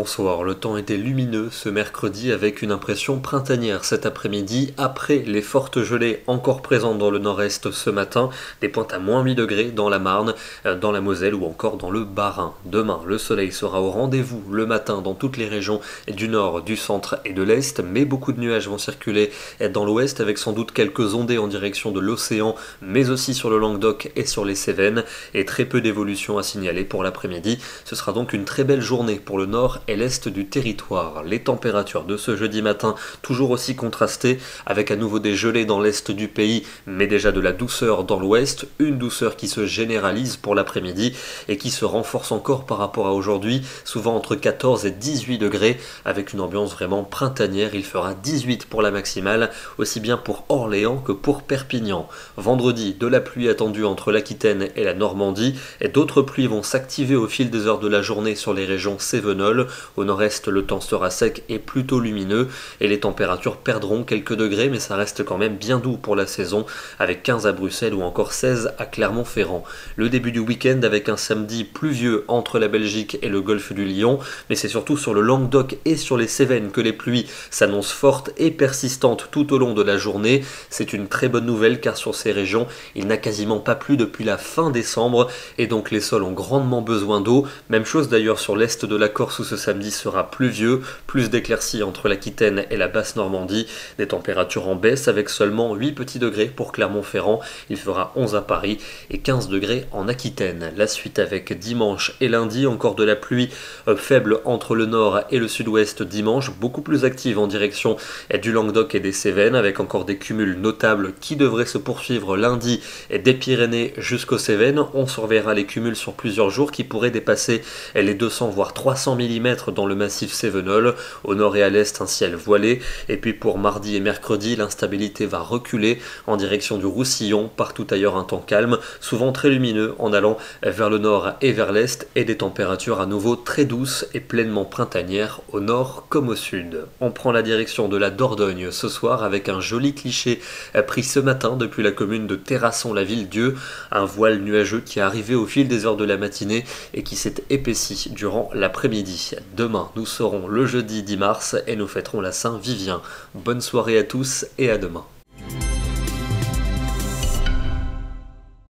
Bonsoir, le temps était lumineux ce mercredi avec une impression printanière cet après-midi après les fortes gelées encore présentes dans le nord-est ce matin, des pointes à moins 8 degrés dans la Marne, dans la Moselle ou encore dans le Bas-Rhin. Demain, le soleil sera au rendez-vous le matin dans toutes les régions du nord, du centre et de l'est, mais beaucoup de nuages vont circuler dans l'ouest avec sans doute quelques ondées en direction de l'océan, mais aussi sur le Languedoc et sur les Cévennes, et très peu d'évolution à signaler pour l'après-midi. Ce sera donc une très belle journée pour le nord et l'est du territoire. Les températures de ce jeudi matin toujours aussi contrastées avec à nouveau des gelées dans l'est du pays mais déjà de la douceur dans l'ouest, une douceur qui se généralise pour l'après-midi et qui se renforce encore par rapport à aujourd'hui, souvent entre 14 et 18 degrés avec une ambiance vraiment printanière. Il fera 18 pour la maximale, aussi bien pour Orléans que pour Perpignan. Vendredi, de la pluie attendue entre l'Aquitaine et la Normandie et d'autres pluies vont s'activer au fil des heures de la journée sur les régions cévenoles. Au nord-est, le temps sera sec et plutôt lumineux et les températures perdront quelques degrés, mais ça reste quand même bien doux pour la saison, avec 15 à Bruxelles ou encore 16 à Clermont-Ferrand. Le début du week-end avec un samedi pluvieux entre la Belgique et le golfe du Lion, mais c'est surtout sur le Languedoc et sur les Cévennes que les pluies s'annoncent fortes et persistantes tout au long de la journée. C'est une très bonne nouvelle car sur ces régions, il n'a quasiment pas plu depuis la fin décembre et donc les sols ont grandement besoin d'eau. Même chose d'ailleurs sur l'est de la Corse où ce samedi sera pluvieux, plus d'éclaircies entre l'Aquitaine et la basse Normandie, des températures en baisse avec seulement 8 petits degrés pour Clermont-Ferrand, il fera 11 à Paris et 15 degrés en Aquitaine. La suite avec dimanche et lundi, encore de la pluie faible entre le nord et le sud-ouest dimanche, beaucoup plus active en direction du Languedoc et des Cévennes avec encore des cumuls notables qui devraient se poursuivre lundi des Pyrénées jusqu'aux Cévennes. On surveillera les cumuls sur plusieurs jours qui pourraient dépasser les 200 voire 300 mm dans le massif cévenol. Au nord et à l'est, un ciel voilé. Et puis pour mardi et mercredi, l'instabilité va reculer en direction du Roussillon. Partout ailleurs, un temps calme, souvent très lumineux en allant vers le nord et vers l'est, et des températures à nouveau très douces et pleinement printanières au nord comme au sud. On prend la direction de la Dordogne ce soir avec un joli cliché pris ce matin depuis la commune de Terrasson-la-Ville-Dieu. Un voile nuageux qui est arrivé au fil des heures de la matinée et qui s'est épaissi durant l'après-midi. Demain, nous serons le jeudi 10 mars et nous fêterons la Saint-Vivien. Bonne soirée à tous et à demain.